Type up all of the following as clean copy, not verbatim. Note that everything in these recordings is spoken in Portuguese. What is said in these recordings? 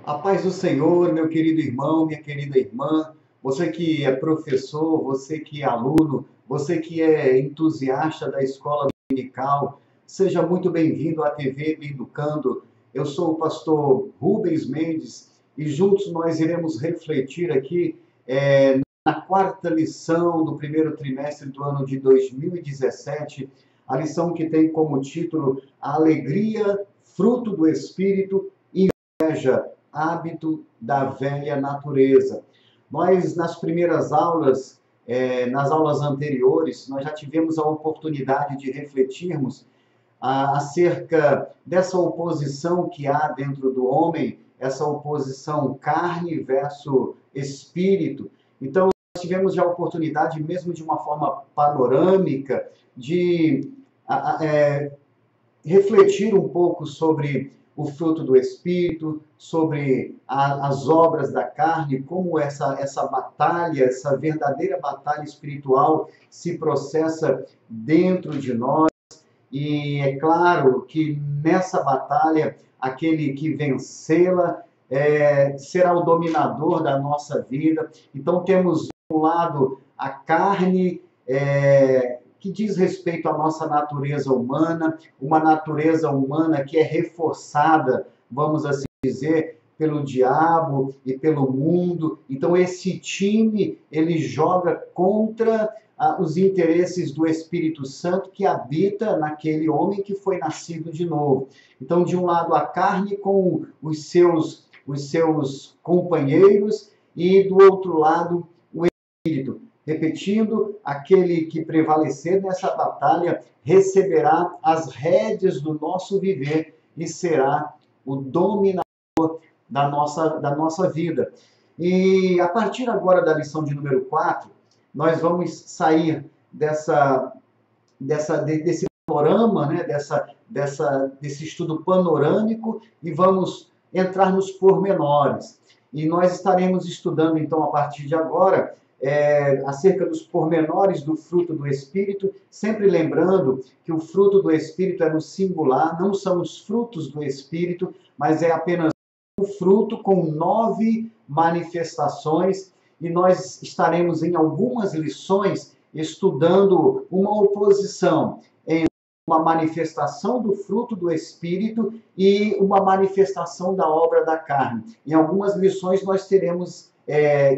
A paz do Senhor, meu querido irmão, minha querida irmã, você que é professor, você que é aluno, você que é entusiasta da escola dominical, seja muito bem-vindo à TV Me Educando. Eu sou o pastor Rubens Mendes e juntos nós iremos refletir aqui na quarta lição do primeiro trimestre do ano de 2017, a lição que tem como título A Alegria, Fruto do Espírito, Inveja, Hábito da Velha Natureza. Nós, nas primeiras aulas, nas aulas anteriores, nós já tivemos a oportunidade de refletirmos acerca dessa oposição que há dentro do homem, essa oposição carne versus espírito. Então, nós tivemos já a oportunidade, mesmo de uma forma panorâmica, de refletir um pouco sobre o fruto do Espírito, sobre as obras da carne, como essa batalha, essa verdadeira batalha espiritual se processa dentro de nós. E é claro que nessa batalha, aquele que vencê-la será o dominador da nossa vida. Então, temos, de um lado, a carne, que diz respeito à nossa natureza humana, uma natureza humana que é reforçada, vamos assim dizer, pelo diabo e pelo mundo. Então, esse time, ele joga contra os interesses do Espírito Santo que habita naquele homem que foi nascido de novo. Então, de um lado, a carne com os seus companheiros e, do outro lado, o Espírito. Repetindo, aquele que prevalecer nessa batalha receberá as rédeas do nosso viver e será o dominador da nossa vida. E a partir agora da lição de número 4, nós vamos sair desse panorama, né, desse estudo panorâmico e vamos entrar nos pormenores. E nós estaremos estudando, então, a partir de agora, acerca dos pormenores do fruto do Espírito, sempre lembrando que o fruto do Espírito é no singular, não são os frutos do Espírito, mas é apenas um fruto com 9 manifestações, e nós estaremos em algumas lições estudando uma oposição entre uma manifestação do fruto do Espírito e uma manifestação da obra da carne. Em algumas lições nós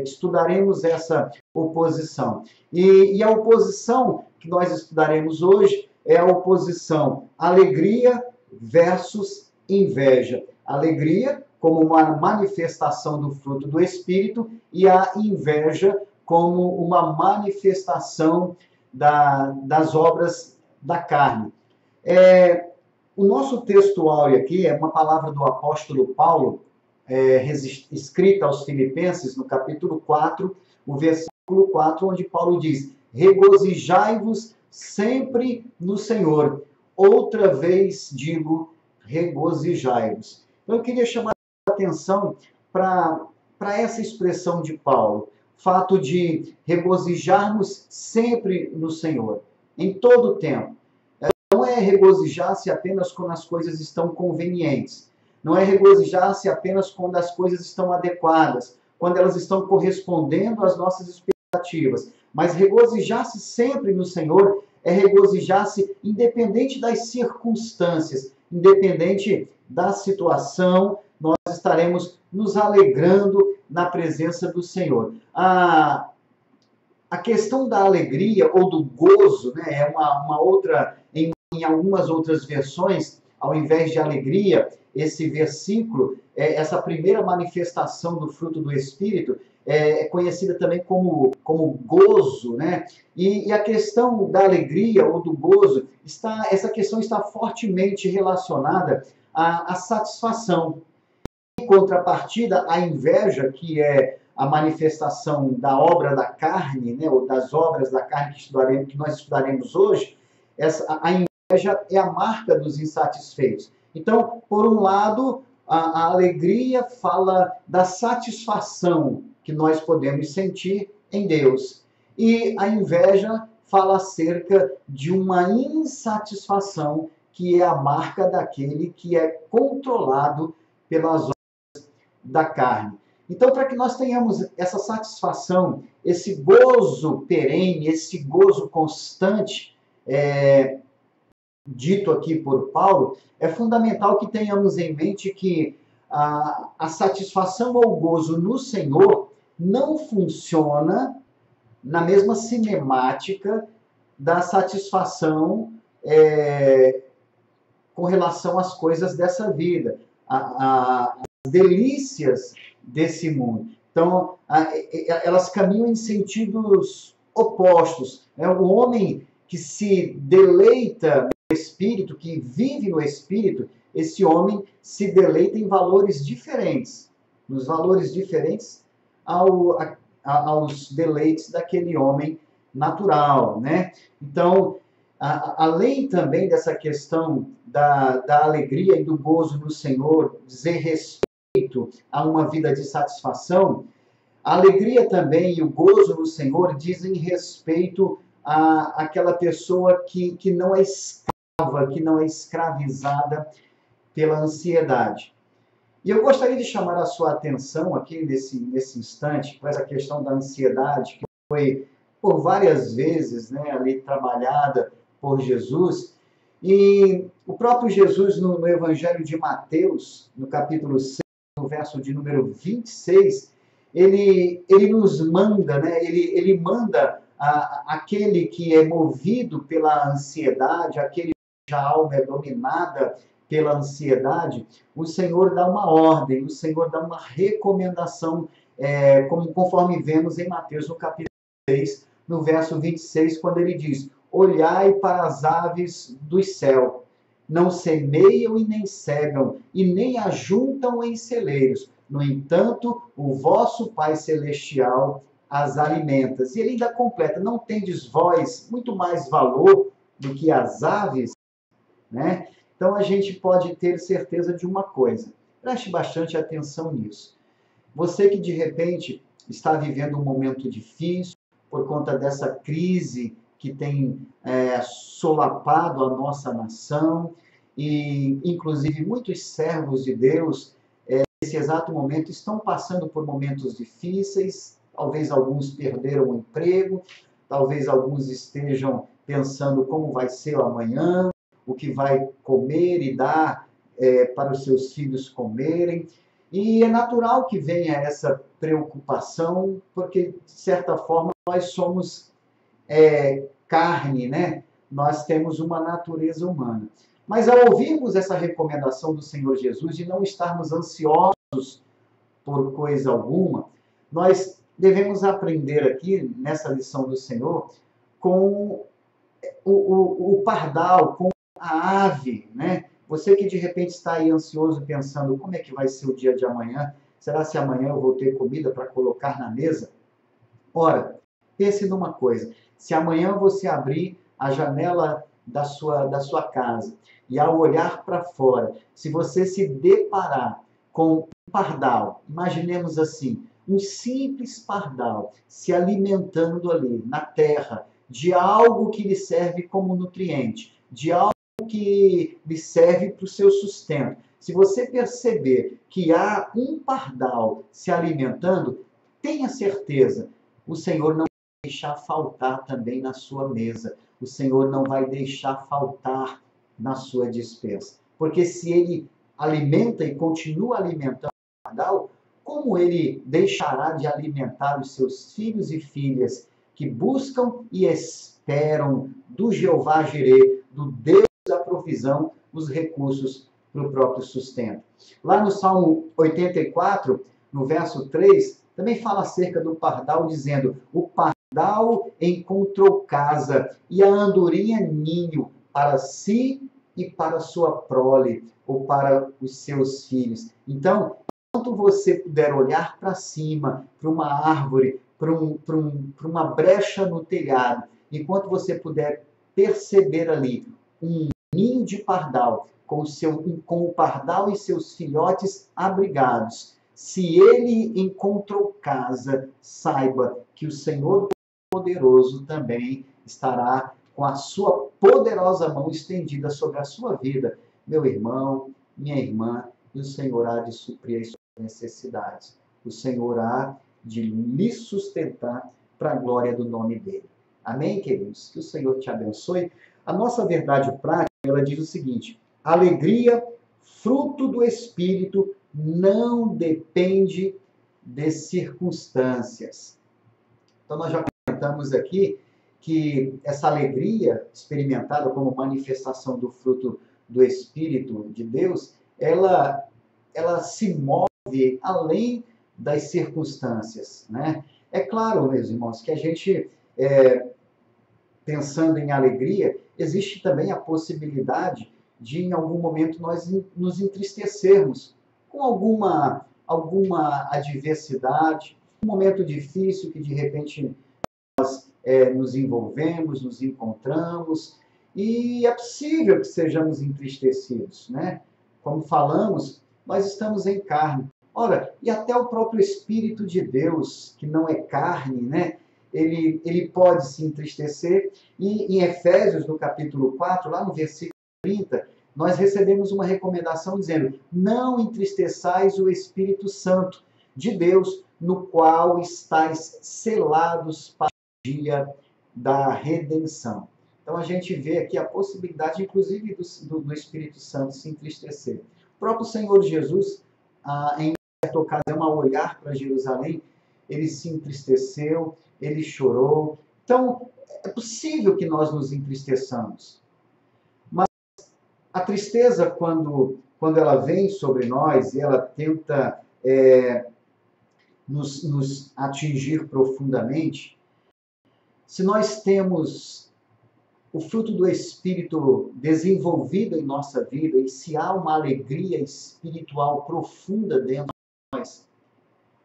estudaremos essa oposição. E a oposição que nós estudaremos hoje é a oposição alegria versus inveja. Alegria como uma manifestação do fruto do Espírito e a inveja como uma manifestação das obras da carne. O nosso texto áureo aqui é uma palavra do apóstolo Paulo, escrita aos Filipenses, no capítulo 4, o versículo 4, onde Paulo diz: regozijai-vos sempre no Senhor. Outra vez digo, regozijai-vos. Então, eu queria chamar a atenção para essa expressão de Paulo, fato de regozijarmos sempre no Senhor, em todo o tempo. Não é regozijar-se apenas quando as coisas estão convenientes. Não é regozijar-se apenas quando as coisas estão adequadas, quando elas estão correspondendo às nossas expectativas. Mas regozijar-se sempre no Senhor é regozijar-se independente das circunstâncias, independente da situação, nós estaremos nos alegrando na presença do Senhor. A questão da alegria ou do gozo, né, é uma outra, em algumas outras versões, ao invés de alegria, esse versículo, essa primeira manifestação do fruto do Espírito, é conhecida também como gozo, né? E a questão da alegria ou do gozo, essa questão está fortemente relacionada à satisfação. Em contrapartida, a inveja, que é a manifestação da obra da carne, né, ou das obras da carne que nós estudaremos hoje, a inveja é a marca dos insatisfeitos. Então, por um lado, a alegria fala da satisfação que nós podemos sentir em Deus. E a inveja fala acerca de uma insatisfação que é a marca daquele que é controlado pelas obras da carne. Então, para que nós tenhamos essa satisfação, esse gozo perene, esse gozo constante, dito aqui por Paulo, é fundamental que tenhamos em mente que a satisfação ou gozo no Senhor não funciona na mesma cinemática da satisfação com relação às coisas dessa vida, as delícias desse mundo. Então, elas caminham em sentidos opostos. O homem que se deleita no Espírito, que vive no Espírito, esse homem se deleita em valores diferentes, nos valores diferentes aos deleites daquele homem natural, né? Então, além também dessa questão da alegria e do gozo no Senhor, dizer respeito a uma vida de satisfação, a alegria também e o gozo no Senhor dizem respeito àquela pessoa que não é escrava, que não é escravizada pela ansiedade. E eu gostaria de chamar a sua atenção aqui nesse instante para essa questão da ansiedade, que foi por várias vezes, né, ali trabalhada por Jesus. E o próprio Jesus, no Evangelho de Mateus, no capítulo 6, no verso de número 26, ele nos manda, né, ele manda aquele que é movido pela ansiedade, aquele cuja alma é dominada pela ansiedade, o Senhor dá uma ordem, o Senhor dá uma recomendação, conforme vemos em Mateus, no capítulo 6, no verso 26, quando ele diz: olhai para as aves do céu, não semeiam e nem cegam, e nem ajuntam em celeiros. No entanto, o vosso Pai Celestial as alimenta. E ele ainda completa: não tendes vós muito mais valor do que as aves? Né? Então, a gente pode ter certeza de uma coisa. Preste bastante atenção nisso. Você que, de repente, está vivendo um momento difícil por conta dessa crise que tem solapado a nossa nação, e, inclusive, muitos servos de Deus, nesse exato momento, estão passando por momentos difíceis. Talvez alguns perderam o emprego, talvez alguns estejam pensando como vai ser o amanhã, o que vai comer e dar para os seus filhos comerem. E é natural que venha essa preocupação, porque, de certa forma, nós somos carne, né? Nós temos uma natureza humana. Mas ao ouvirmos essa recomendação do Senhor Jesus de não estarmos ansiosos por coisa alguma, nós devemos aprender aqui, nessa lição do Senhor, com o pardal, com a ave, né? Você que de repente está aí ansioso pensando como é que vai ser o dia de amanhã? Será se amanhã eu vou ter comida para colocar na mesa? Ora, pense numa coisa: se amanhã você abrir a janela da sua casa e ao olhar para fora, se você se deparar com um pardal, imaginemos assim, um simples pardal se alimentando ali na terra de algo que lhe serve como nutriente, de algo que lhe serve para o seu sustento. Se você perceber que há um pardal se alimentando, tenha certeza, o Senhor não vai deixar faltar também na sua mesa. O Senhor não vai deixar faltar na sua despensa. Porque se ele alimenta e continua alimentando o pardal, como ele deixará de alimentar os seus filhos e filhas que buscam e esperam do Jeová Jireh, do Deus da provisão, os recursos para o próprio sustento. Lá no Salmo 84, no verso 3, também fala acerca do pardal, dizendo: o pardal encontrou casa e a andorinha ninho para si e para sua prole, ou para os seus filhos. Então, enquanto você puder olhar para cima, para uma árvore, para uma brecha no telhado, enquanto você puder perceber ali um ninho de pardal, com o pardal e seus filhotes abrigados, se ele encontrou casa, saiba que o Senhor poderoso também estará com a sua poderosa mão estendida sobre a sua vida. Meu irmão, minha irmã, e o Senhor há de suprir necessidades. O Senhor há de lhe sustentar para a glória do nome dele. Amém, queridos? Que o Senhor te abençoe. A nossa verdade prática, ela diz o seguinte: alegria, fruto do Espírito, não depende de circunstâncias. Então, nós já comentamos aqui que essa alegria experimentada como manifestação do fruto do Espírito de Deus, ela se move além das circunstâncias, né? É claro, meus irmãos, que a gente, pensando em alegria, existe também a possibilidade de, em algum momento, nós nos entristecermos com alguma adversidade, um momento difícil que, de repente, nos envolvemos, nos encontramos, e é possível que sejamos entristecidos, né? Como falamos, nós estamos em carne. Ora, e até o próprio Espírito de Deus, que não é carne, né? Ele pode se entristecer. E em Efésios, no capítulo 4, lá no versículo 30, nós recebemos uma recomendação dizendo: não entristeçais o Espírito Santo de Deus, no qual estáis selados para o dia da redenção. Então a gente vê aqui a possibilidade, inclusive, do Espírito Santo se entristecer. O próprio Senhor Jesus, em certa ocasião, ao olhar para Jerusalém, ele se entristeceu, ele chorou. Então, é possível que nós nos entristeçamos. Mas a tristeza, quando ela vem sobre nós e ela tenta nos atingir profundamente, se nós temos o fruto do Espírito desenvolvido em nossa vida e se há uma alegria espiritual profunda dentro de nós,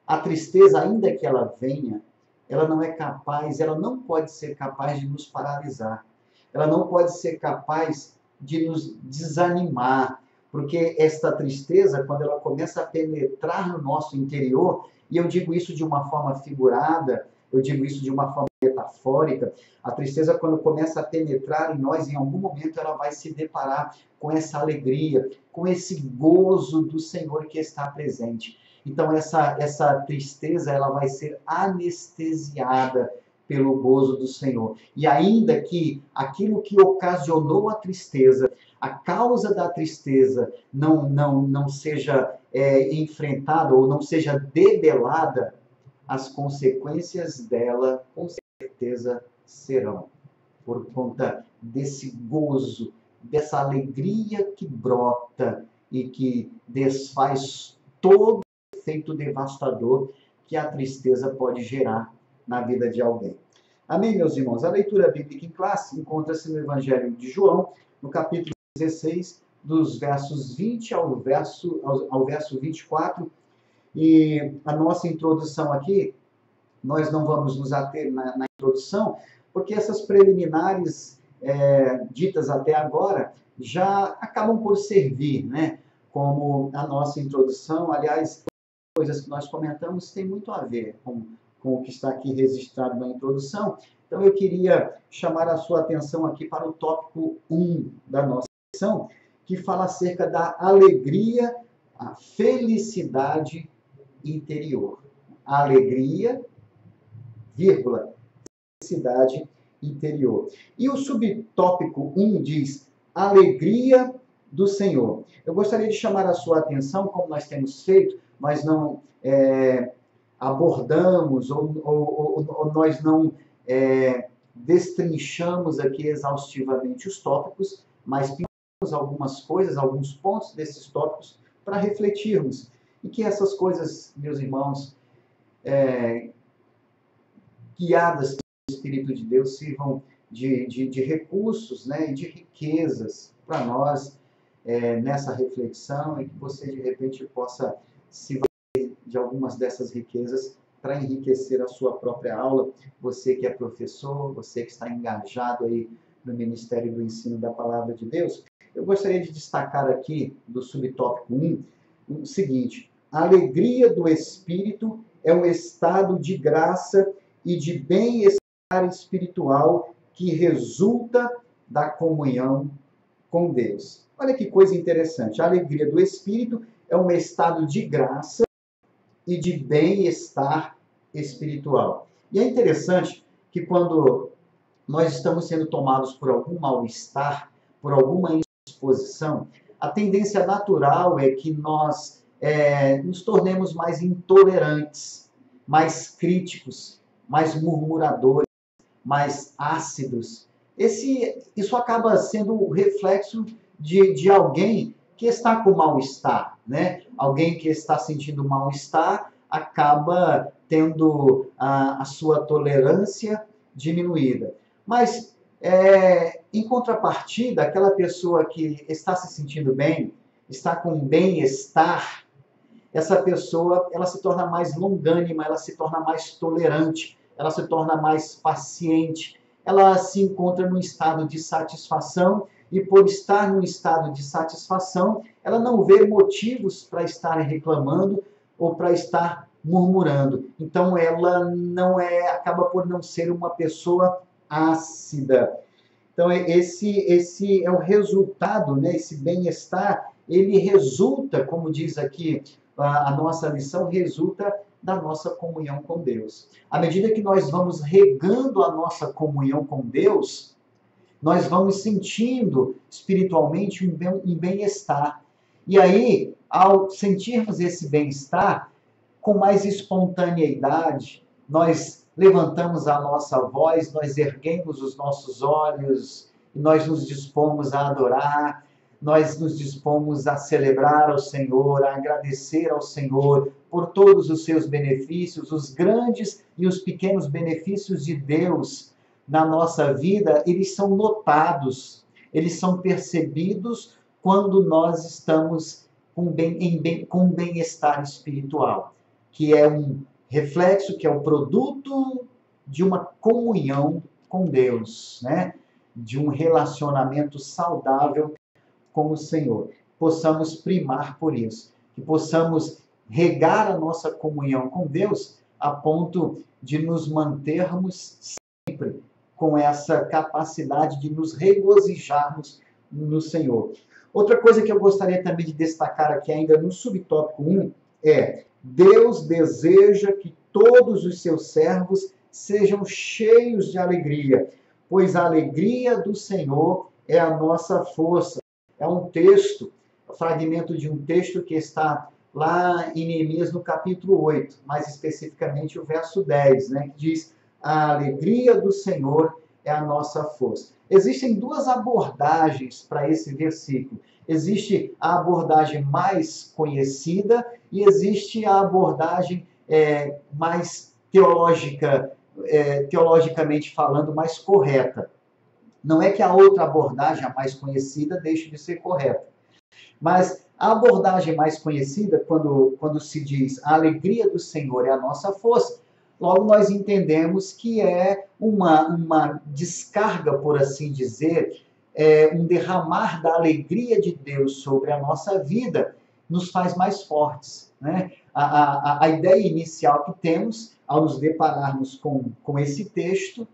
a tristeza, ainda que ela venha, ela não pode ser capaz de nos paralisar. Ela não pode ser capaz de nos desanimar, porque esta tristeza, quando ela começa a penetrar no nosso interior, e eu digo isso de uma forma figurada, eu digo isso de uma forma metafórica, a tristeza, quando começa a penetrar em nós, em algum momento ela vai se deparar com essa alegria, com esse gozo do Senhor que está presente. Então essa tristeza, ela vai ser anestesiada pelo gozo do Senhor. E ainda que aquilo que ocasionou a tristeza, a causa da tristeza não seja enfrentada ou não seja debelada, as consequências dela, com certeza, serão. Por conta desse gozo, dessa alegria que brota e que desfaz todo o efeito devastador que a tristeza pode gerar na vida de alguém. Amém, meus irmãos? A leitura bíblica em classe encontra-se no Evangelho de João, no capítulo 16, dos versos 20 ao verso 24. E a nossa introdução aqui, nós não vamos nos ater na introdução, porque essas preliminares ditas até agora já acabam por servir, né, como a nossa introdução. Aliás, coisas que nós comentamos têm muito a ver com o que está aqui registrado na introdução. Então, eu queria chamar a sua atenção aqui para o tópico 1 da nossa lição, que fala acerca da alegria, a felicidade interior. A alegria, vírgula, felicidade interior. E o subtópico 1 diz: alegria do Senhor. Eu gostaria de chamar a sua atenção, como nós temos feito, mas não abordamos ou nós não destrinchamos aqui exaustivamente os tópicos, mas pintamos algumas coisas, alguns pontos desses tópicos para refletirmos. E que essas coisas, meus irmãos, guiadas pelo Espírito de Deus, sirvam de recursos, né, e de riquezas para nós nessa reflexão, e que você, de repente, possa se valer de algumas dessas riquezas para enriquecer a sua própria aula. Você que é professor, você que está engajado aí no Ministério do Ensino da Palavra de Deus, eu gostaria de destacar aqui, do subtópico 1, o seguinte: a alegria do Espírito é um estado de graça e de bem-estar espiritual que resulta da comunhão com Deus. Olha que coisa interessante. A alegria do Espírito é um estado de graça e de bem-estar espiritual. E é interessante que quando nós estamos sendo tomados por algum mal-estar, por alguma indisposição, a tendência natural é que nós nos tornemos mais intolerantes, mais críticos, mais murmuradores, mais ácidos. Isso acaba sendo o reflexo de alguém que está com mal-estar, né? Alguém que está sentindo mal-estar acaba tendo a sua tolerância diminuída. Mas, em contrapartida, aquela pessoa que está se sentindo bem, está com bem-estar, essa pessoa ela se torna mais longânima, ela se torna mais tolerante, ela se torna mais paciente, ela se encontra num estado de satisfação e por estar num estado de satisfação, ela não vê motivos para estar reclamando ou para estar murmurando. Então ela acaba por não ser uma pessoa ácida. Então esse é o resultado, né? Esse bem-estar, ele resulta, como diz aqui a nossa lição, resulta da nossa comunhão com Deus. À medida que nós vamos regando a nossa comunhão com Deus, nós vamos sentindo espiritualmente um bem-estar. E aí, ao sentirmos esse bem-estar, com mais espontaneidade, nós levantamos a nossa voz, nós erguemos os nossos olhos, e nós nos dispomos a adorar, nós nos dispomos a celebrar ao Senhor, a agradecer ao Senhor por todos os seus benefícios, os grandes e os pequenos benefícios de Deus na nossa vida, eles são notados, eles são percebidos quando nós estamos com bem-estar espiritual, que é um reflexo, que é o produto de uma comunhão com Deus, né? De um relacionamento saudável com o Senhor. Possamos primar por isso, que possamos regar a nossa comunhão com Deus a ponto de nos mantermos sempre com essa capacidade de nos regozijarmos no Senhor. Outra coisa que eu gostaria também de destacar aqui ainda no subtópico 1 é: Deus deseja que todos os seus servos sejam cheios de alegria, pois a alegria do Senhor é a nossa força. É um texto, um fragmento de um texto que está lá em Neemias no capítulo 8, mais especificamente o verso 10, né, que diz: a alegria do Senhor é a nossa força. Existem duas abordagens para esse versículo. Existe a abordagem mais conhecida e existe a abordagem mais teologicamente falando, mais correta. Não é que a outra abordagem, a mais conhecida, deixe de ser correta. Mas a abordagem mais conhecida, quando se diz a alegria do Senhor é a nossa força, logo nós entendemos que é uma descarga, por assim dizer, um derramar da alegria de Deus sobre a nossa vida nos faz mais fortes, né? A ideia inicial que temos ao nos depararmos com esse texto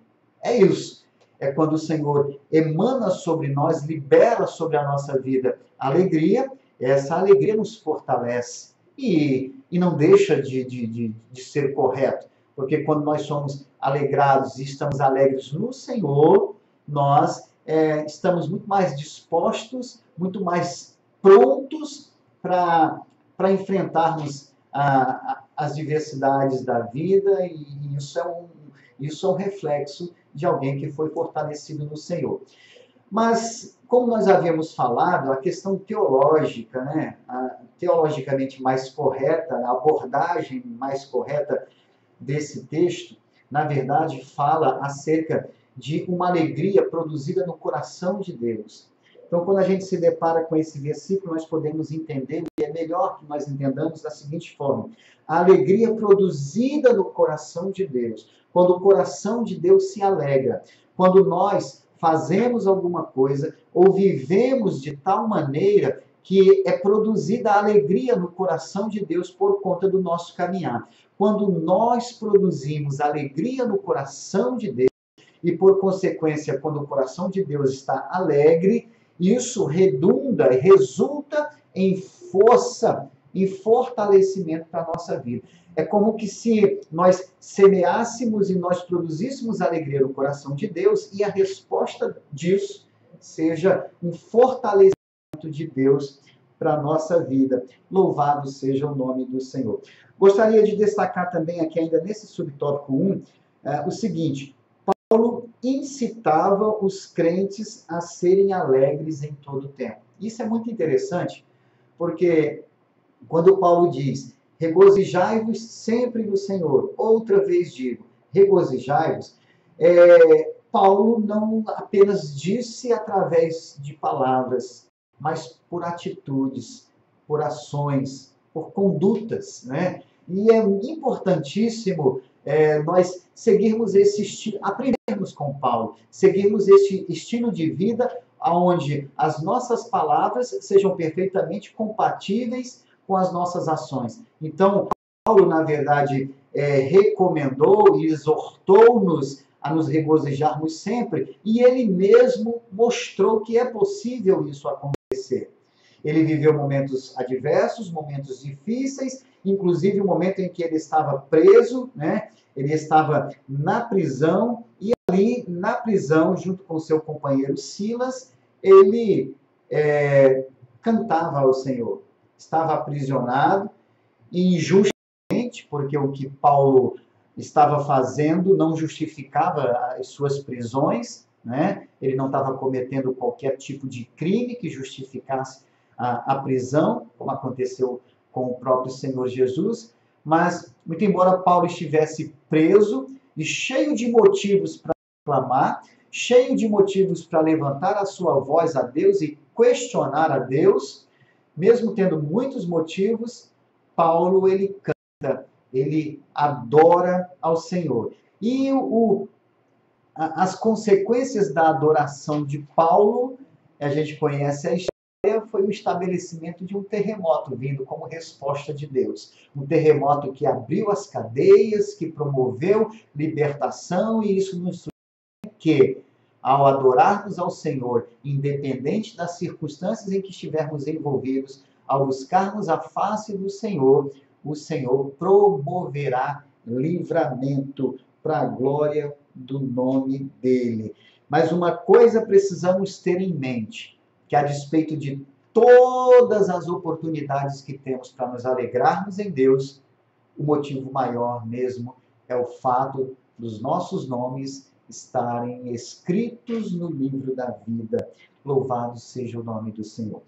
é isso. É quando o Senhor emana sobre nós, libera sobre a nossa vida alegria, essa alegria nos fortalece e não deixa de ser correto. Porque quando nós somos alegrados e estamos alegres no Senhor, nós estamos muito mais dispostos, muito mais prontos para enfrentarmos as diversidades da vida, e isso é um reflexo de alguém que foi fortalecido no Senhor. Mas, como nós havíamos falado, a questão teológica, né, teologicamente mais correta, a abordagem mais correta desse texto, na verdade, fala acerca de uma alegria produzida no coração de Deus. Então, quando a gente se depara com esse versículo, nós podemos entender, e é melhor que nós entendamos da seguinte forma: a alegria produzida no coração de Deus, quando o coração de Deus se alegra, quando nós fazemos alguma coisa ou vivemos de tal maneira que é produzida a alegria no coração de Deus por conta do nosso caminhar. Quando nós produzimos alegria no coração de Deus, e por consequência, quando o coração de Deus está alegre, isso redunda e resulta em força em fortalecimento para a nossa vida. É como que se nós semeássemos e nós produzíssemos alegria no coração de Deus e a resposta disso seja um fortalecimento de Deus para a nossa vida. Louvado seja o nome do Senhor. Gostaria de destacar também aqui, ainda nesse subtópico 1, o seguinte: Paulo incitava os crentes a serem alegres em todo o tempo. Isso é muito interessante, porque quando Paulo diz, regozijai-vos sempre no Senhor, outra vez digo, regozijai-vos, Paulo não apenas disse através de palavras, mas por atitudes, por ações, por condutas, né? E é importantíssimo nós seguirmos esse estilo, aprendermos com Paulo, seguirmos esse estilo de vida onde as nossas palavras sejam perfeitamente compatíveis com as nossas ações. Então, Paulo, na verdade, recomendou e exortou-nos a nos regozijarmos sempre, e ele mesmo mostrou que é possível isso acontecer. Ele viveu momentos adversos, momentos difíceis, inclusive o momento em que ele estava preso, né? Ele estava na prisão, e ali na prisão, junto com seu companheiro Silas, ele cantava ao Senhor. Estava aprisionado, injustamente, porque o que Paulo estava fazendo não justificava as suas prisões, né? Ele não estava cometendo qualquer tipo de crime que justificasse a prisão, como aconteceu com o próprio Senhor Jesus, mas, muito embora Paulo estivesse preso e cheio de motivos para clamar, cheio de motivos para levantar a sua voz a Deus e questionar a Deus, mesmo tendo muitos motivos, Paulo, ele canta, ele adora ao Senhor. E as consequências da adoração de Paulo, a gente conhece a história, foi o estabelecimento de um terremoto vindo como resposta de Deus. Um terremoto que abriu as cadeias, que promoveu libertação, e isso nos que, ao adorarmos ao Senhor, independente das circunstâncias em que estivermos envolvidos, ao buscarmos a face do Senhor, o Senhor promoverá livramento para a glória do nome dele. Mas uma coisa precisamos ter em mente, que a despeito de todas as oportunidades que temos para nos alegrarmos em Deus, o motivo maior mesmo é o fato dos nossos nomes estarem escritos no livro da vida. Louvado seja o nome do Senhor.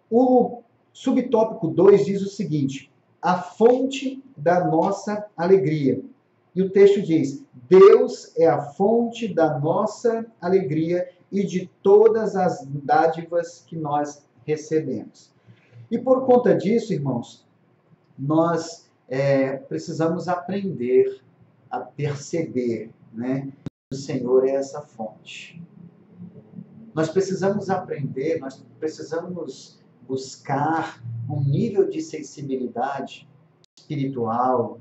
O subtópico 2 diz o seguinte: a fonte da nossa alegria. E o texto diz: Deus é a fonte da nossa alegria e de todas as dádivas que nós recebemos. E por conta disso, irmãos, nós precisamos aprender a perceber, né, que o Senhor é essa fonte. Nós precisamos aprender, nós precisamos buscar um nível de sensibilidade espiritual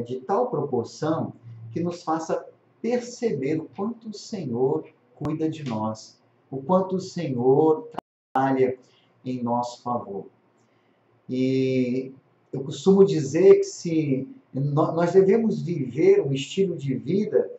de tal proporção que nos faça perceber o quanto o Senhor cuida de nós, o quanto o Senhor trabalha em nosso favor. E eu costumo dizer que se nós devemos viver um estilo de vida,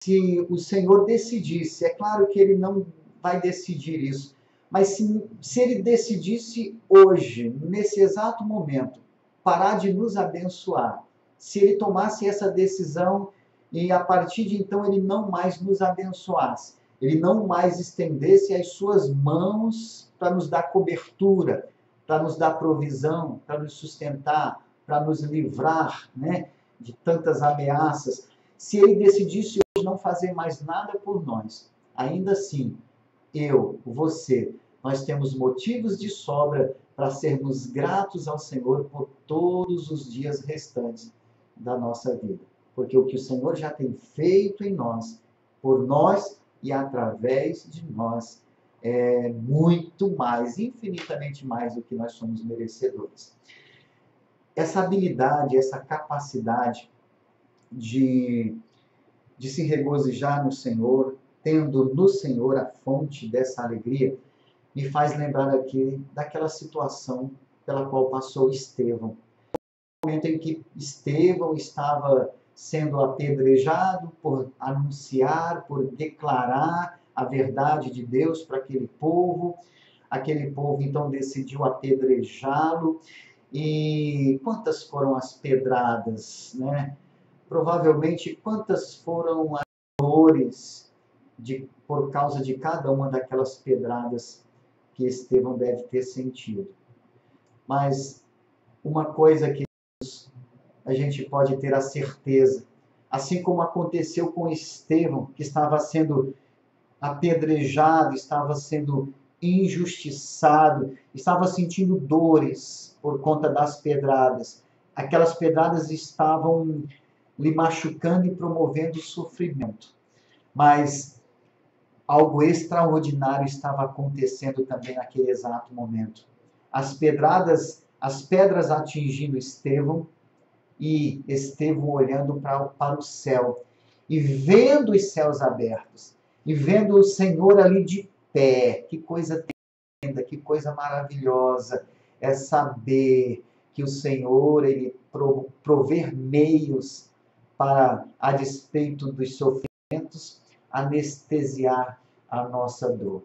se o Senhor decidisse, é claro que Ele não vai decidir isso, mas se Ele decidisse hoje, nesse exato momento, parar de nos abençoar, se Ele tomasse essa decisão e a partir de então Ele não mais nos abençoasse, Ele não mais estendesse as suas mãos para nos dar cobertura, para nos dar provisão, para nos sustentar, para nos livrar, né, de tantas ameaças. Se Ele decidisse hoje não fazer mais nada por nós, ainda assim, eu, você, nós temos motivos de sobra para sermos gratos ao Senhor por todos os dias restantes da nossa vida. Porque o que o Senhor já tem feito em nós, por nós e através de nós, é muito mais, infinitamente mais do que nós somos merecedores. Essa habilidade, essa capacidade de se regozijar no Senhor, tendo no Senhor a fonte dessa alegria, me faz lembrar aqui daquela situação pela qual passou Estevão. No momento em que Estevão estava sendo apedrejado por anunciar, por declarar a verdade de Deus para aquele povo então decidiu apedrejá-lo. E quantas foram as pedradas, né? Provavelmente quantas foram as dores por causa de cada uma daquelas pedradas que Estevão deve ter sentido. Mas uma coisa que a gente pode ter a certeza, assim como aconteceu com Estevão, que estava sendo apedrejado, estava sendo injustiçado, estava sentindo dores por conta das pedradas. Aquelas pedradas estavam lhe machucando e promovendo sofrimento. Mas algo extraordinário estava acontecendo também naquele exato momento. As pedras atingindo Estevão, e Estevão olhando para o céu, e vendo os céus abertos, e vendo o Senhor ali de pé. Que coisa tremenda, que coisa maravilhosa é saber que o Senhor, Ele prover meios para, a despeito dos sofrimentos, anestesiar a nossa dor.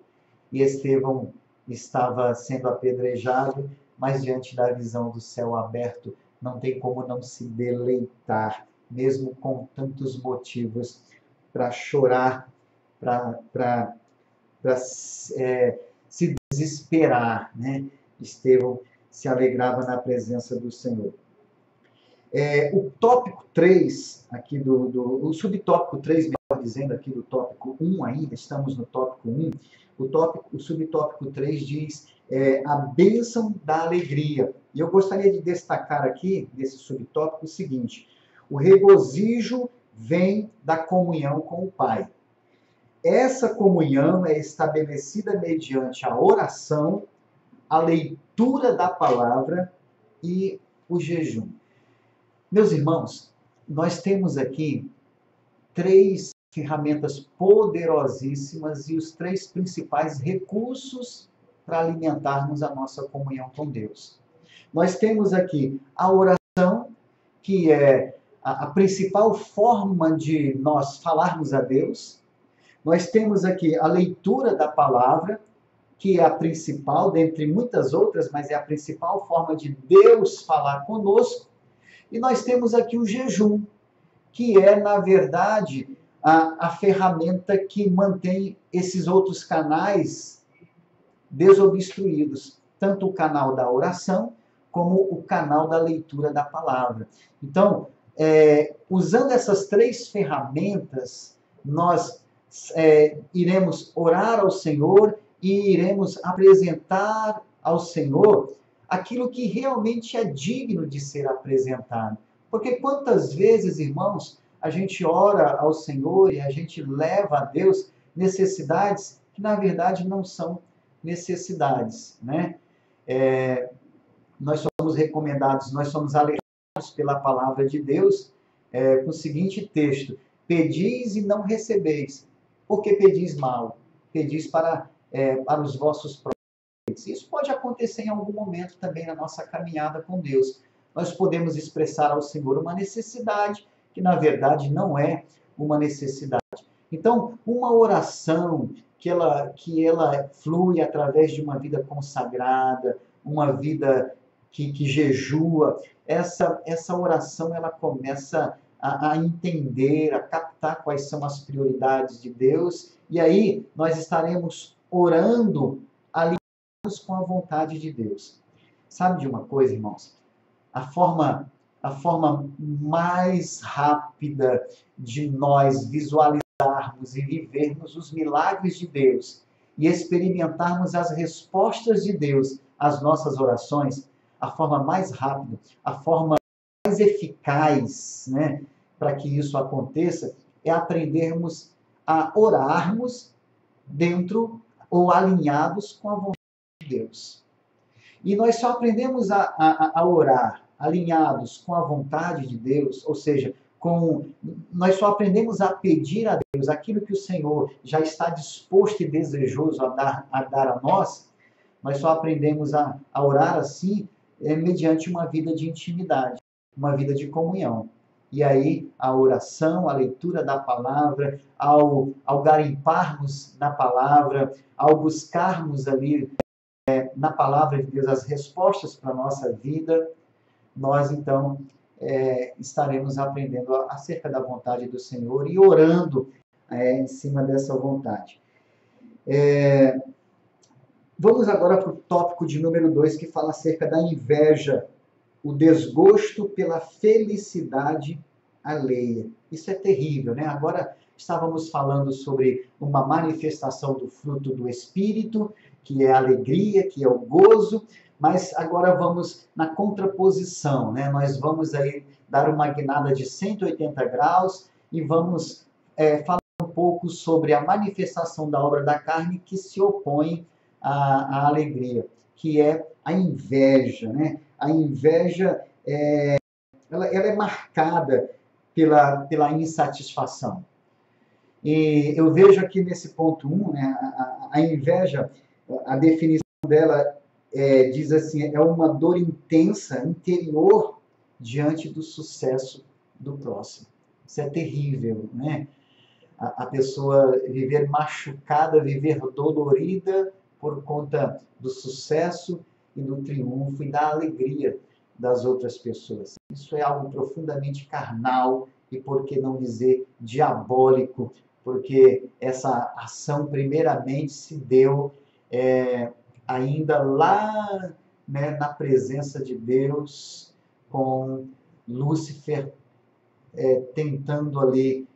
E Estevão estava sendo apedrejado, mas diante da visão do céu aberto, não tem como não se deleitar, mesmo com tantos motivos para chorar, para se desesperar, né? Estevão se alegrava na presença do Senhor. O tópico 3, aqui o subtópico 3, melhor dizendo, aqui do tópico 1 ainda, estamos no tópico 1, o subtópico 3 diz a bênção da alegria. E eu gostaria de destacar aqui, desse subtópico, o seguinte: o regozijo vem da comunhão com o Pai. Essa comunhão é estabelecida mediante a oração, a leitura da palavra e o jejum. Meus irmãos, nós temos aqui 3 ferramentas poderosíssimas e os 3 principais recursos para alimentarmos a nossa comunhão com Deus. Nós temos aqui a oração, que é a principal forma de nós falarmos a Deus. Nós temos aqui a leitura da palavra, que é a principal, dentre muitas outras, mas é a principal forma de Deus falar conosco. E nós temos aqui o jejum, que é, na verdade, a ferramenta que mantém esses outros canais desobstruídos, tanto o canal da oração, como o canal da leitura da palavra. Então, usando essas 3 ferramentas, nós iremos orar ao Senhor e iremos apresentar ao Senhor aquilo que realmente é digno de ser apresentado. Porque quantas vezes, irmãos, a gente ora ao Senhor e a gente leva a Deus necessidades que, na verdade, não são necessidades, né? Nós somos recomendados, nós somos alertados pela palavra de Deus com o seguinte texto: pedis e não recebeis, porque pedis mal, pedis para os vossos próprios. Isso pode acontecer em algum momento também na nossa caminhada com Deus. Nós podemos expressar ao Senhor uma necessidade que, na verdade, não é uma necessidade. Então, uma oração que ela flui através de uma vida consagrada, uma vida que jejua, essa oração ela começa a entender, a captar quais são as prioridades de Deus, e aí nós estaremos orando alinhados com a vontade de Deus. Sabe de uma coisa, irmãos? A forma mais rápida de nós visualizarmos e vivermos os milagres de Deus e experimentarmos as respostas de Deus às nossas orações, a forma mais rápida, a forma mais eficaz, né, para que isso aconteça, é aprendermos a orarmos dentro ou alinhados com a vontade de Deus. E nós só aprendemos a orar alinhados com a vontade de Deus, ou seja, nós só aprendemos a pedir a Deus aquilo que o Senhor já está disposto e desejoso a dar a nós. Nós só aprendemos a orar assim mediante uma vida de intimidade, uma vida de comunhão. E aí a oração, a leitura da palavra, ao garimparmos na palavra, ao buscarmos ali na palavra de Deus as respostas para a nossa vida, nós então estaremos aprendendo acerca da vontade do Senhor e orando em cima dessa vontade. Vamos agora para o tópico de número 2, que fala acerca da inveja, o desgosto pela felicidade alheia. Isso é terrível, né? Agora estávamos falando sobre uma manifestação do fruto do Espírito, que é a alegria, que é o gozo, mas agora vamos na contraposição, né? Nós vamos aí dar uma guinada de 180 graus e vamos falar um pouco sobre a manifestação da obra da carne que se opõe à alegria, que é a inveja, né? A inveja, ela é marcada pela insatisfação. E eu vejo aqui nesse ponto 1, né, a inveja, a definição dela diz assim, é uma dor intensa, interior, diante do sucesso do próximo. Isso é terrível, né? A pessoa viver machucada, viver dolorida por conta do sucesso e do triunfo e da alegria das outras pessoas. Isso é algo profundamente carnal e, por que não dizer, diabólico, porque essa ação primeiramente se deu ainda lá, né, na presença de Deus, com Lúcifer tentando ali,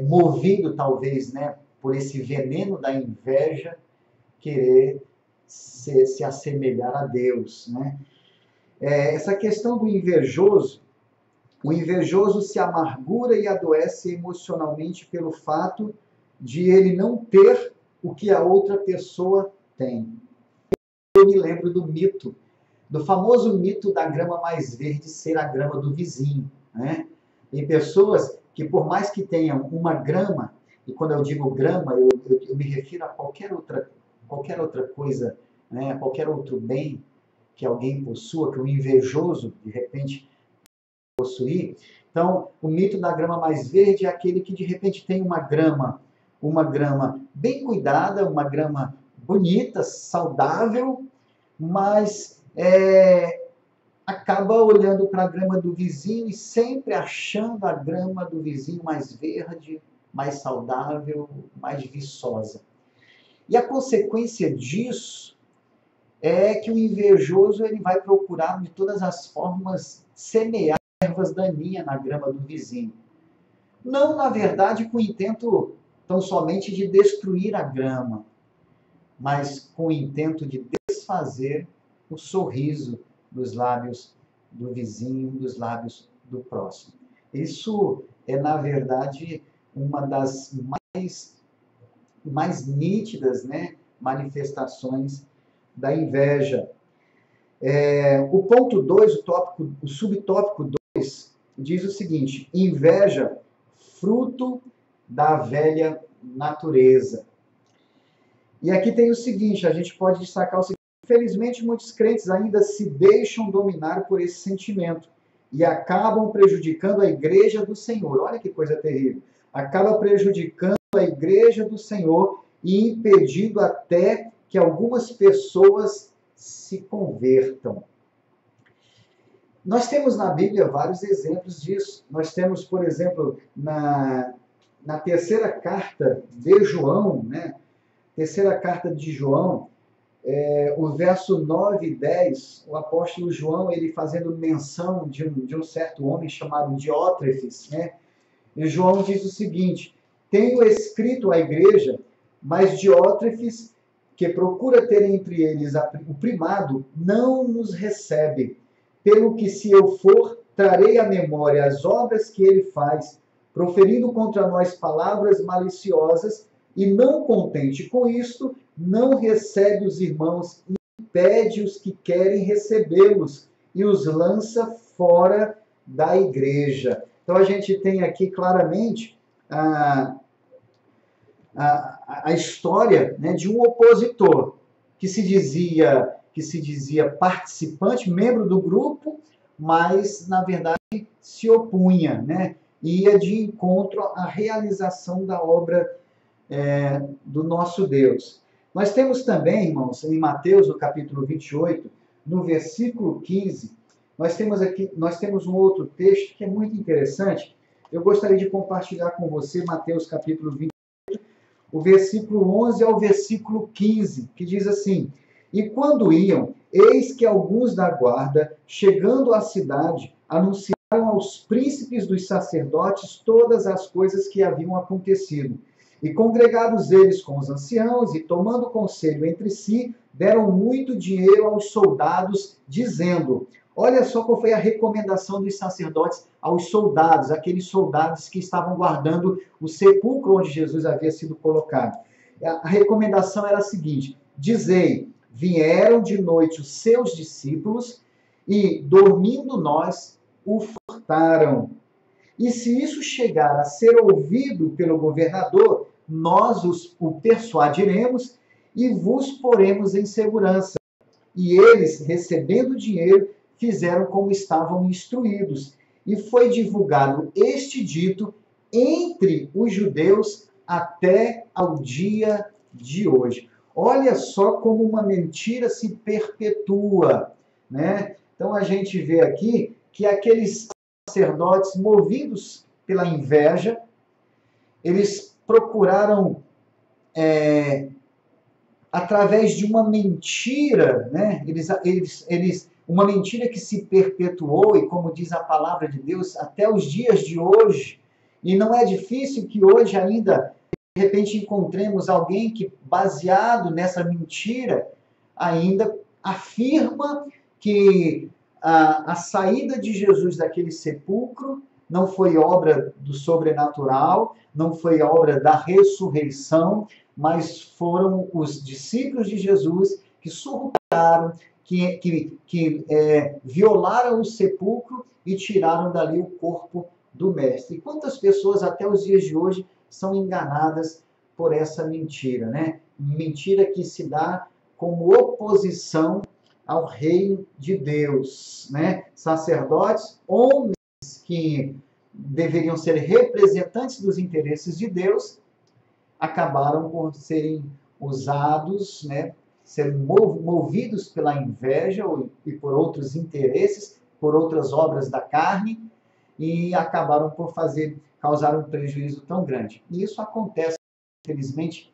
movido talvez, né, por esse veneno da inveja, querer se assemelhar a Deus, né? Essa questão do invejoso, o invejoso se amargura e adoece emocionalmente pelo fato de ele não ter o que a outra pessoa tem. Eu me lembro do famoso mito da grama mais verde ser a grama do vizinho, né? Tem pessoas que, por mais que tenham uma grama, e quando eu digo grama, eu me refiro a qualquer outra coisa, né? Qualquer outro bem que alguém possua, que o invejoso, de repente, possuir. Então, o mito da grama mais verde é aquele que, de repente, tem uma grama bem cuidada, uma grama bonita, saudável, mas acaba olhando para a grama do vizinho e sempre achando a grama do vizinho mais verde, mais saudável, mais viçosa. E a consequência disso é que o invejoso ele vai procurar de todas as formas semear ervas daninhas na grama do vizinho. Não, na verdade, com o intento tão somente de destruir a grama, mas com o intento de desfazer o sorriso dos lábios do vizinho, dos lábios do próximo. Isso é, na verdade, uma das mais nítidas, né, manifestações da inveja. O ponto 2, o subtópico 2, diz o seguinte: inveja, fruto da velha natureza. E aqui tem o seguinte, a gente pode destacar o seguinte: infelizmente, muitos crentes ainda se deixam dominar por esse sentimento e acabam prejudicando a igreja do Senhor. Olha que coisa terrível. Acaba prejudicando a igreja do Senhor e impedindo até que algumas pessoas se convertam. Nós temos na Bíblia vários exemplos disso. Nós temos, por exemplo, na terceira carta de João, né? Terceira carta de João, o verso 9 e 10, o apóstolo João, ele fazendo menção de um certo homem chamado Diótrefes, né? E João diz o seguinte: tenho escrito à igreja, mas Diótrefes, que procura ter entre eles o primado, não nos recebe. Pelo que, se eu for, trarei à memória as obras que ele faz, proferindo contra nós palavras maliciosas, e não contente com isto, não recebe os irmãos, impede os que querem recebê-los, e os lança fora da igreja. Então a gente tem aqui claramente a história, né, de um opositor que se dizia que se dizia participante, membro do grupo, mas, na verdade, se opunha, né? Ia de encontro à realização da obra do nosso Deus. Nós temos também, irmãos, em Mateus, no capítulo 28, no versículo 15, nós temos um outro texto que é muito interessante. Eu gostaria de compartilhar com você Mateus capítulo 28, o versículo 11 ao versículo 15, que diz assim: E quando iam, eis que alguns da guarda, chegando à cidade, anunciaram aos príncipes dos sacerdotes todas as coisas que haviam acontecido. E congregados eles com os anciãos, e tomando conselho entre si, deram muito dinheiro aos soldados, dizendo... Olha só qual foi a recomendação dos sacerdotes aos soldados, aqueles soldados que estavam guardando o sepulcro onde Jesus havia sido colocado. A recomendação era a seguinte: dizei, vieram de noite os seus discípulos e, dormindo nós, o furtaram. E se isso chegar a ser ouvido pelo governador, nós o persuadiremos e vos poremos em segurança. E eles, recebendo o dinheiro, fizeram como estavam instruídos. E foi divulgado este dito entre os judeus até ao dia de hoje. Olha só como uma mentira se perpetua, né? Então a gente vê aqui que aqueles sacerdotes, movidos pela inveja, eles procuraram, através de uma mentira, né? Uma mentira que se perpetuou, e como diz a palavra de Deus, até os dias de hoje. E não é difícil que hoje ainda, de repente, encontremos alguém que, baseado nessa mentira, ainda afirma que a saída de Jesus daquele sepulcro não foi obra do sobrenatural, não foi obra da ressurreição, mas foram os discípulos de Jesus que surrupiaram, que violaram o sepulcro e tiraram dali o corpo do mestre. E quantas pessoas até os dias de hoje são enganadas por essa mentira, né? Mentira que se dá como oposição ao reino de Deus, né? Sacerdotes, homens que deveriam ser representantes dos interesses de Deus, acabaram por serem usados, né? Ser movidos pela inveja e por outros interesses, por outras obras da carne, e acabaram por causar um prejuízo tão grande. E isso acontece, infelizmente,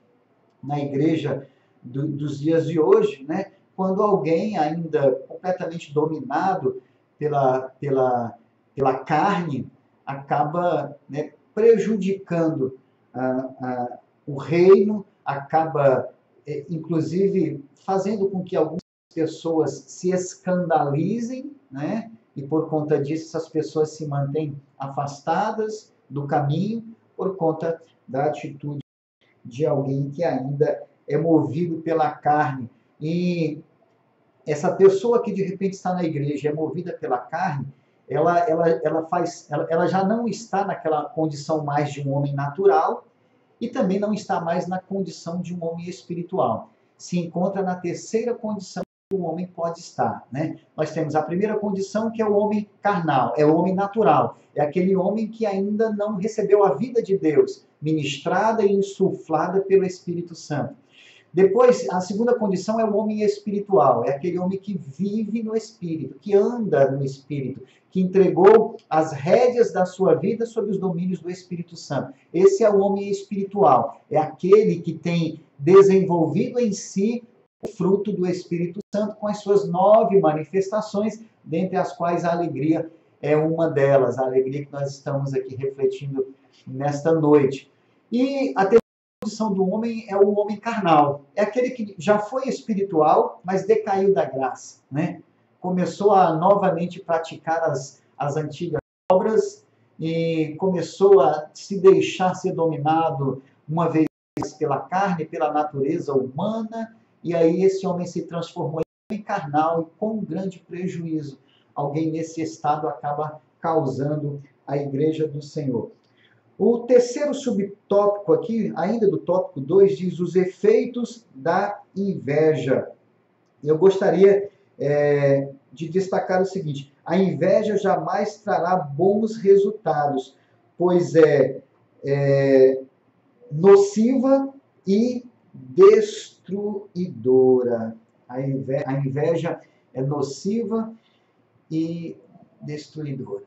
na igreja dos dias de hoje, né? Quando alguém ainda completamente dominado pela carne, acaba, né, prejudicando o reino, acaba inclusive fazendo com que algumas pessoas se escandalizem, né? E por conta disso essas pessoas se mantêm afastadas do caminho por conta da atitude de alguém que ainda é movido pela carne. E essa pessoa que de repente está na igreja é movida pela carne, ela já não está naquela condição mais de um homem natural, e também não está mais na condição de um homem espiritual. Se encontra na terceira condição que o homem pode estar, né? Nós temos a primeira condição, que é o homem carnal, é o homem natural. É aquele homem que ainda não recebeu a vida de Deus, ministrada e insuflada pelo Espírito Santo. Depois, a segunda condição é o homem espiritual, é aquele homem que vive no Espírito, que anda no Espírito, que entregou as rédeas da sua vida sob os domínios do Espírito Santo. Esse é o homem espiritual, é aquele que tem desenvolvido em si o fruto do Espírito Santo com as suas 9 manifestações, dentre as quais a alegria é uma delas, a alegria que nós estamos aqui refletindo nesta noite. E a condição do homem é o homem carnal. É aquele que já foi espiritual, mas decaiu da graça, né? Começou a novamente praticar as antigas obras e começou a se deixar ser dominado uma vez pela carne, pela natureza humana, e aí esse homem se transformou em homem carnal e com um grande prejuízo. Alguém nesse estado acaba causando a igreja do Senhor. O terceiro subtópico aqui, ainda do tópico 2, diz os efeitos da inveja. Eu gostaria de destacar o seguinte: a inveja jamais trará bons resultados, pois é nociva e destruidora. A inveja é nociva e destruidora.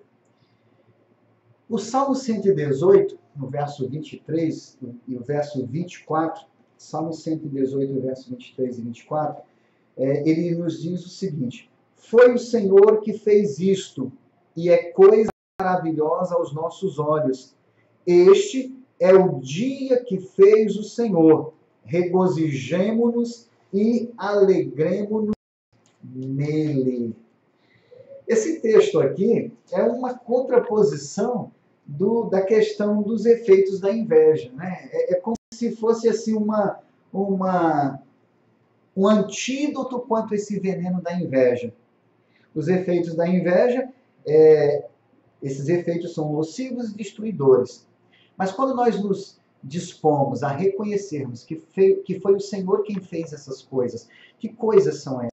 O Salmo 118, no verso 23 e o verso 24, Salmo 118, verso 23 e 24, ele nos diz o seguinte: foi o Senhor que fez isto, e é coisa maravilhosa aos nossos olhos. Este é o dia que fez o Senhor. Regozijemo-nos e alegremo-nos nele. Esse texto aqui é uma contraposição da questão dos efeitos da inveja, né? É como se fosse assim um antídoto quanto a esse veneno da inveja. Os efeitos da inveja, esses efeitos são nocivos e destruidores. Mas quando nós nos dispomos a reconhecermos que foi o Senhor quem fez essas coisas, que coisas são essas?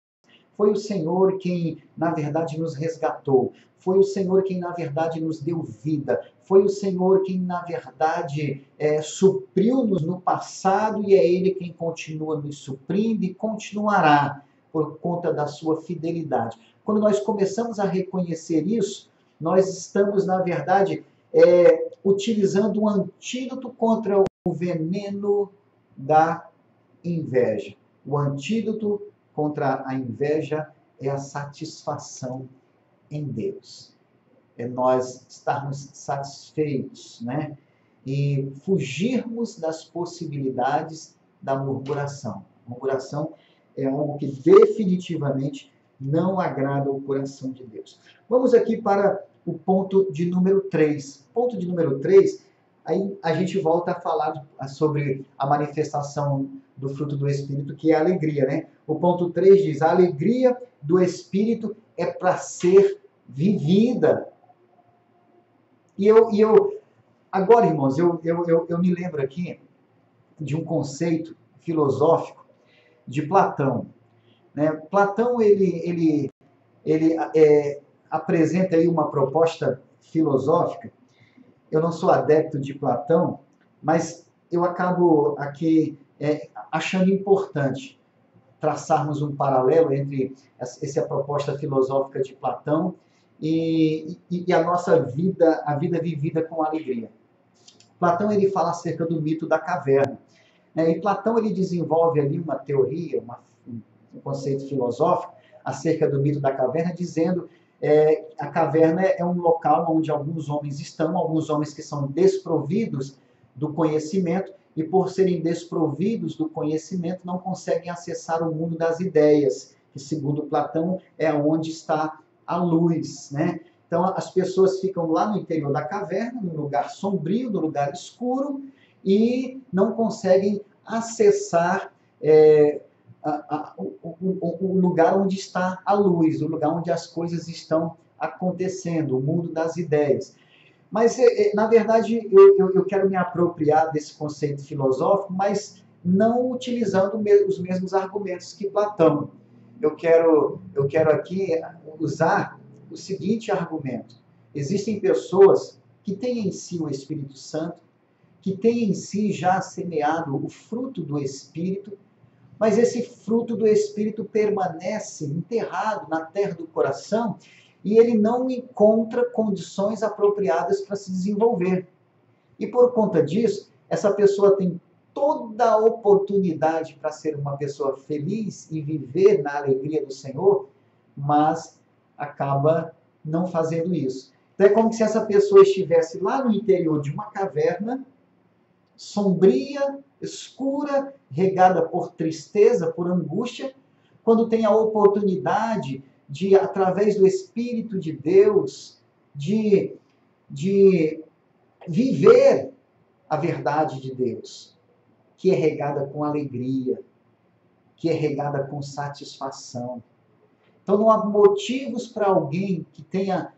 Foi o Senhor quem, na verdade, nos resgatou. Foi o Senhor quem, na verdade, nos deu vida. Foi o Senhor quem, na verdade, supriu-nos no passado e é Ele quem continua nos suprindo e continuará por conta da sua fidelidade. Quando nós começamos a reconhecer isso, nós estamos, na verdade, utilizando um antídoto contra o veneno da inveja. O antídoto contra a inveja é a satisfação em Deus. É nós estarmos satisfeitos, né? E fugirmos das possibilidades da murmuração. Murmuração é algo que definitivamente não agrada ao coração de Deus. Vamos aqui para o ponto de número 3. Ponto de número 3, aí a gente volta a falar sobre a manifestação do fruto do Espírito, que é a alegria, né? O ponto 3 diz: a alegria do Espírito é para ser vivida. Agora, irmãos, eu me lembro aqui de um conceito filosófico de Platão. Né? Platão, ele apresenta aí uma proposta filosófica. Eu não sou adepto de Platão, mas eu acabo aqui achando importante traçarmos um paralelo entre essa proposta filosófica de Platão e a nossa vida, a vida vivida com alegria. Platão, ele fala acerca do mito da caverna. E Platão, ele desenvolve ali uma teoria, um conceito filosófico acerca do mito da caverna, dizendo a caverna é um local onde alguns homens estão, alguns homens que são desprovidos do conhecimento, e por serem desprovidos do conhecimento, não conseguem acessar o mundo das ideias, que segundo Platão é onde está a luz, né? Então as pessoas ficam lá no interior da caverna, no lugar sombrio, no lugar escuro, e não conseguem acessar o lugar onde está a luz, o lugar onde as coisas estão acontecendo, o mundo das ideias. Mas, na verdade, eu quero me apropriar desse conceito filosófico, mas não utilizando os mesmos argumentos que Platão. Eu quero aqui usar o seguinte argumento. Existem pessoas que têm em si o Espírito Santo, que têm em si já semeado o fruto do Espírito, mas esse fruto do Espírito permanece enterrado na terra do coração e ele não encontra condições apropriadas para se desenvolver. E por conta disso, essa pessoa tem toda a oportunidade para ser uma pessoa feliz e viver na alegria do Senhor, mas acaba não fazendo isso. Então é como se essa pessoa estivesse lá no interior de uma caverna, sombria, escura, regada por tristeza, por angústia, quando tem a oportunidade de, através do Espírito de Deus, de viver a verdade de Deus, que é regada com alegria, que é regada com satisfação. Então não há motivos para alguém que tenha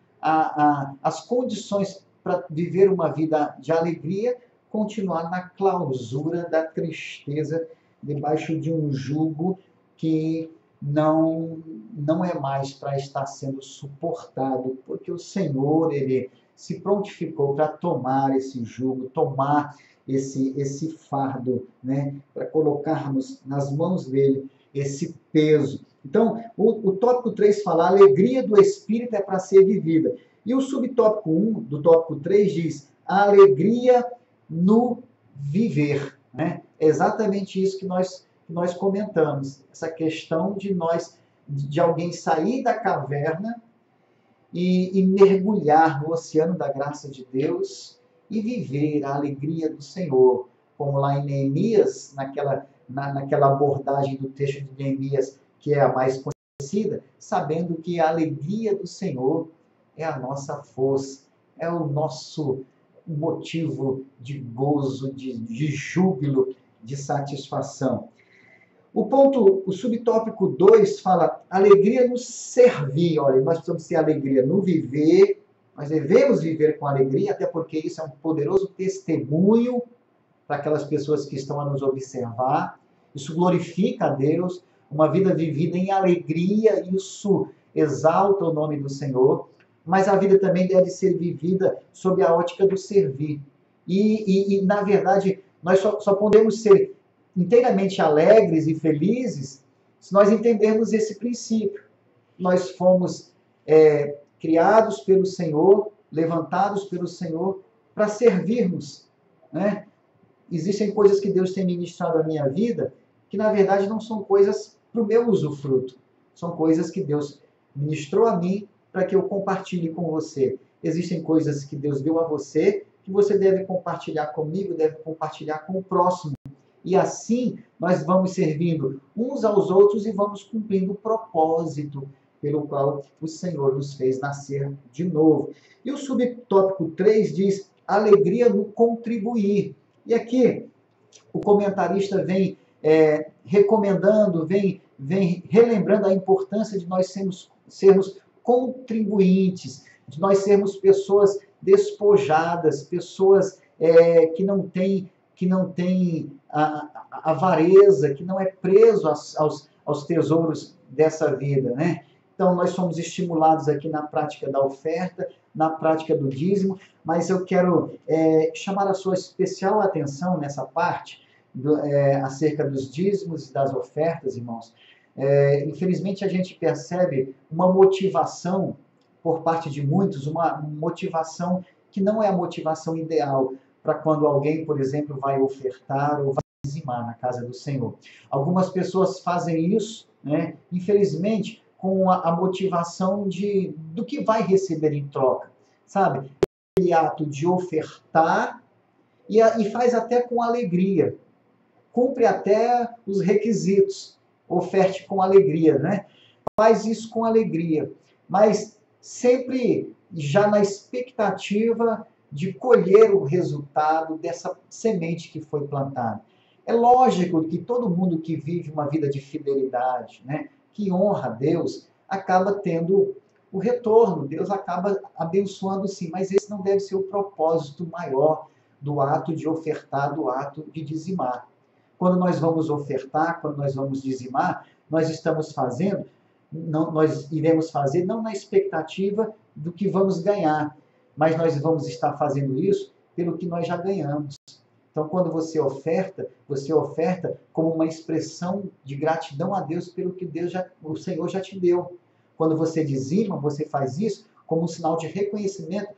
as condições para viver uma vida de alegria, continuar na clausura da tristeza, debaixo de um jugo que não é mais para estar sendo suportado, porque o Senhor, ele se prontificou para tomar esse jugo, tomar esse fardo, né, para colocarmos nas mãos dele esse peso. Então, o tópico 3 fala: a alegria do Espírito é para ser vivida. E o subtópico 1 do tópico 3 diz: a alegria no viver. Né? É exatamente isso que nós comentamos. Essa questão de alguém sair da caverna e mergulhar no oceano da graça de Deus e viver a alegria do Senhor. Como lá em Neemias, naquela abordagem do texto de Neemias, que é a mais conhecida, sabendo que a alegria do Senhor é a nossa força, é o nosso motivo de gozo, de júbilo, de satisfação. O subtópico 2 fala alegria no servir. Olha, nós precisamos ter alegria no viver, nós devemos viver com alegria, até porque isso é um poderoso testemunho para aquelas pessoas que estão a nos observar. Isso glorifica a Deus, uma vida vivida em alegria, isso exalta o nome do Senhor, mas a vida também deve ser vivida sob a ótica do servir. E na verdade, nós só podemos ser inteiramente alegres e felizes se nós entendermos esse princípio. Nós fomos criados pelo Senhor, levantados pelo Senhor para servirmos, né? Existem coisas que Deus tem ministrado à minha vida que, na verdade, não são coisas para o meu usufruto. São coisas que Deus ministrou a mim para que eu compartilhe com você. Existem coisas que Deus deu a você que você deve compartilhar comigo, deve compartilhar com o próximo. E assim nós vamos servindo uns aos outros e vamos cumprindo o propósito pelo qual o Senhor nos fez nascer de novo. E o subtópico 3 diz alegria no contribuir. E aqui o comentarista vem recomendando, vem relembrando a importância de nós sermos contribuintes, de nós sermos pessoas despojadas, pessoas que não têm a avareza, que não é preso aos tesouros dessa vida, né? Então, nós somos estimulados aqui na prática da oferta, na prática do dízimo, mas eu quero chamar a sua especial atenção nessa parte acerca dos dízimos e das ofertas, irmãos. Infelizmente, a gente percebe uma motivação por parte de muitos, uma motivação que não é a motivação ideal para quando alguém, por exemplo, vai ofertar ou vai dizimar na casa do Senhor. Algumas pessoas fazem isso, né, infelizmente, com a motivação do que vai receber em troca, sabe? Aquele ato de ofertar e faz até com alegria, cumpre até os requisitos, oferte com alegria, né? Faz isso com alegria, mas sempre já na expectativa de colher o resultado dessa semente que foi plantada. É lógico que todo mundo que vive uma vida de fidelidade, né, que honra a Deus, acaba tendo o retorno, Deus acaba abençoando sim, mas esse não deve ser o propósito maior do ato de ofertar, do ato de dizimar. Quando nós vamos ofertar, quando nós vamos dizimar, nós estamos fazendo, nós iremos fazer não na expectativa do que vamos ganhar, mas nós vamos estar fazendo isso pelo que nós já ganhamos. Então, quando você oferta como uma expressão de gratidão a Deus pelo que o Senhor já te deu. Quando você dizima, você faz isso como um sinal de reconhecimento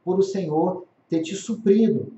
por o Senhor ter te suprido.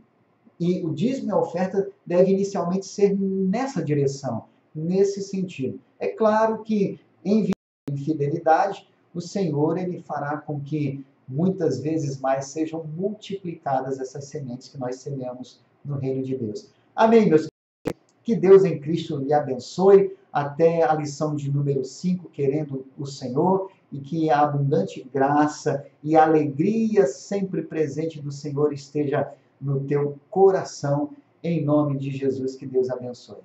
E o dízimo e a oferta deve inicialmente ser nessa direção, nesse sentido. É claro que em fidelidade, o Senhor ele fará com que muitas vezes mais sejam multiplicadas essas sementes que nós semeamos no reino de Deus. Amém, meus queridos? Que Deus em Cristo lhe abençoe até a lição de número 5, querendo o Senhor, e que a abundante graça e a alegria sempre presente do Senhor esteja no teu coração, em nome de Jesus, que Deus abençoe.